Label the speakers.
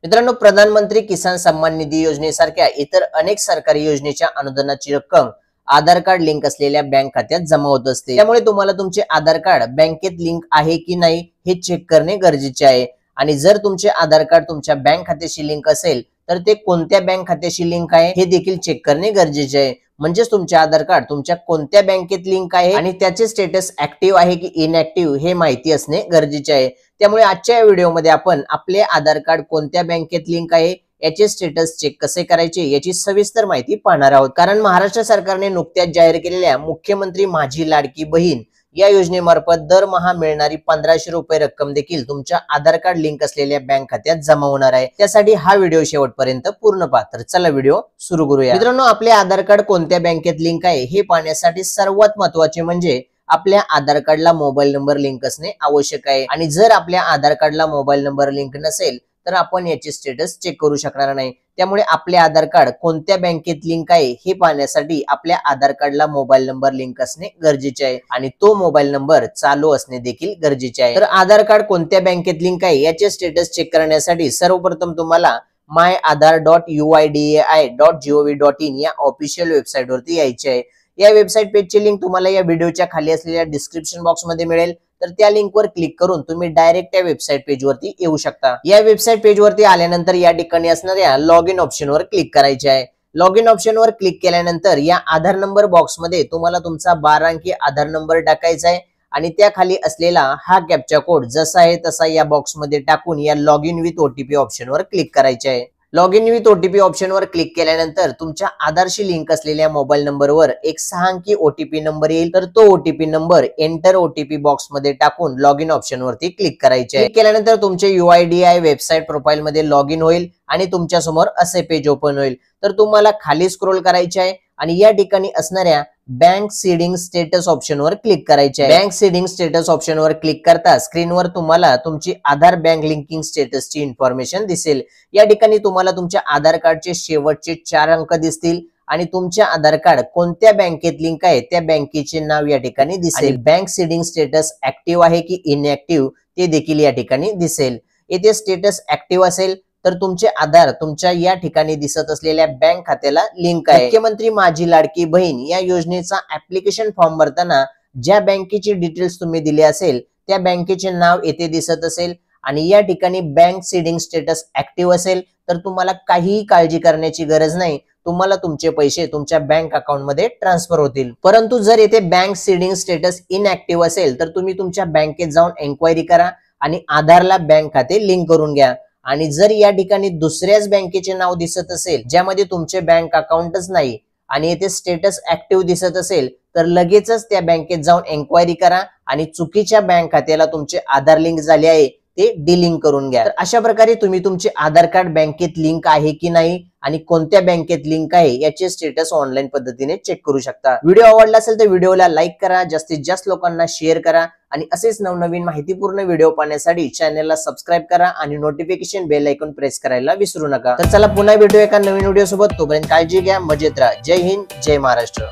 Speaker 1: मित्रांनो, प्रधानमंत्री किसान सन्मान निधी योजनेसारख्या इतर अनेक सरकारी योजनेच्या अनुदानाची रक्कम आधार कार्ड लिंक असलेल्या बँक खात्यात जमा होत असते। त्यामुळे तुम्हाला तुमचे आधार कार्ड बँकेत लिंक आहे की नाही हे चेक करणे गरजेचे आहे। आणि जर तुमचे आधार कार्ड तुमच्या बँक खात्याशी लिंक असेल तर ते कोणत्या बँक खात्याशी लिंक आहे हे देखील चेक करणे गरजेचे आहे। म्हणजेच तुमचे आधार कार्ड तुमच्या कोणत्या बँकेत लिंक आहे आणि त्याचे स्टेटस ऍक्टिव्ह आहे की इनऍक्टिव्ह हे माहिती असणे गरजेचे आहे। त्यामुळे आजच्या व्हिडिओमध्ये आपण आपले आधार कार्ड कोणत्या बँकेत लिंक आहे याचे स्टेटस चेक कसे करायचे याची सविस्तर माहिती पाहणार आहोत। कारण महाराष्ट्र सरकारने नुकत्याच जाहीर केलेल्या मुख्यमंत्री माझी लाडकी बहीण या योजनेमार्फत दरमहा मिळणारी 1500 रुपये रक्कम देखील तुमच्या आधार कार्ड लिंक असलेल्या बँक खात्यात जमा होणार आहे। त्यासाठी हा व्हिडिओ शेवटपर्यंत पूर्ण पहा। तर चला व्हिडिओ सुरू करूया। मित्रांनो, आपले आधार कार्ड कोणत्या बँकेत लिंक आहे हे पाहण्यासाठी सर्वात महत्त्वाचे म्हणजे आपल्या आधार कार्डला मोबाईल नंबर लिंक असणे आवश्यक आहे। आणि जर आपल्या आधार कार्डला मोबाईल नंबर लिंक नसेल तर आपण याचे स्टेटस चेक करू शकणार नाही। त्यामुळे आपले आधार कार्ड कोणत्या बँकेत लिंक आहे हे पाहण्यासाठी आपल्या आधार कार्डला मोबाईल नंबर लिंक असणे गरजेचे आहे आणि तो मोबाईल नंबर चालू असणे देखील गरजेचे आहे। तर आधार कार्ड कोणत्या बँकेत लिंक आहे याचे स्टेटस चेक करण्यासाठी सर्वप्रथम तुम्हाला myAadhar.uidai.gov.in या ऑफिशियल वेबसाईट वरती यायचे आहे। या वेबसाईट पेजची लिंक तुम्हाला या व्हिडिओच्या खाली असलेल्या डिस्क्रिप्शन बॉक्स मध्ये मिळेल। तर त्या लिंक वर क्लिक करून तुम्ही डायरेक्ट त्या वेबसाईट पेज वरती येऊ शकता। या वेबसाईट पेज वरती आल्यानंतर या ठिकाणी असणाऱ्या लॉग इन ऑप्शन वर क्लिक करायचे आहे। लॉग इन ऑप्शन वर क्लिक केल्यानंतर या आधार नंबर बॉक्स मध्ये तुम्हाला तुमचा 12 अंकी आधार नंबर टाकायचा आहे आणि त्या खाली असलेला हा कॅप्चा कोड जसा आहे तसा या बॉक्स मध्ये टाकून या log in with OTP option वर क्लिक करायचे आहे। Log in with OTP option वर क्लिक केल्यानंतर तुमच्या आधारशी लिंक असलेल्या मोबाईल नंबरवर एक 6 अंकी ओटीपी नंबर येईल। तर तो OTP number enter OTP box मध्ये टाकून लॉग इन ऑप्शन वरती क्लिक करायचे आहे। क्लिक केल्यानंतर तुमचे UIDAI वेबसाईट प्रोफाइल मध्ये लॉग इन होईल आणि तुमच्या समोर असे पेज ओपन होईल। तर तुम्हाला खाली स्क्रोल करायचे आहे आणि या ठिकाणी असणाऱ्या बँक सीडिंग स्टेटस ऑप्शन वर क्लिक करायचे आहे। बँक सीडिंग स्टेटस ऑप्शन वर क्लिक करता स्क्रीनवर तुम्हाला तुमची आधार बँक लिंकिंग स्टेटसची इन्फॉर्मेशन दिसेल। या ठिकाणी तुम्हाला तुमच्या आधार कार्डचे शेवटचे 4 अंक दिसतील आणि तुमच्या आधार कार्ड कोणत्या बँकेत लिंक आहे त्या बँकेचे नाव या ठिकाणी दिसेल। बँक सीडिंग स्टेटस ऍक्टिव्ह आहे की इनऍक्टिव्ह ते देखील या ठिकाणी दिसेल। येथे स्टेटस ऍक्टिव्ह असेल तर तुमचे आधार तुमच्या या ठिकाणी दिसत असलेल्या बँक खात्याला लिंक आहे। मुख्यमंत्री माझी लाडकी बहीण या योजनेचा ऍप्लिकेशन फॉर्म भरताना ज्या बँकेची डिटेल्स तुम्ही दिले असेल त्या बँकेचे नाव येथे दिसत असेल आणि या ठिकाणी बँक सीडिंग स्टेटस ऍक्टिव्ह असेल तर तुम्हाला काहीही काळजी करण्याची गरज नाही। तुम्हाला तुमचे पैसे तुमच्या बँक अकाउंट मध्ये ट्रान्सफर होतील। परंतु जर येथे बँक सीडिंग स्टेटस इनऍक्टिव्ह असेल तर तुम्ही तुमच्या बँकेत जाऊन एन्क्वायरी करा आणि आधारला बँक खाते लिंक करून घ्या। आणि जर या ठिकाणी दुसऱ्याच बँकेचे नाव दिसत असेल ज्यामध्ये तुमचे बँक अकाउंटच नाही आणि येथे स्टेटस ऍक्टिव्ह दिसत असेल तर लगेचच त्या बँकेत जाऊन एन्क्वायरी करा आणि चुकीच्या बँक खात्याला तुमचे आधार लिंक झाले आहे ते डिलिंक करून घ्या। तर अशा प्रकारे तुम्ही तुमचे आधार कार्ड बँकेत लिंक आहे की नाही आणि कोणत्या बँकेत लिंक आहे याचे स्टेटस ऑनलाईन पद्धतीने चेक करू शकता। व्हिडिओ आवडला असेल तर व्हिडिओला लाईक करा, जास्तीत जास्त लोकांना शेअर करा आणि असेच नवनवीन माहितीपूर्ण व्हिडिओ पाहण्यासाठी चॅनलला सबस्क्राईब करा आणि नोटिफिकेशन बेल आयकॉन प्रेस करायला विसरू नका। तर चला पुन्हा भेटूया एका नवीन व्हिडिओ सोबत। तोपर्यंत काळजी घ्या, मजेत राहा। जय हिंद, जय महाराष्ट्र।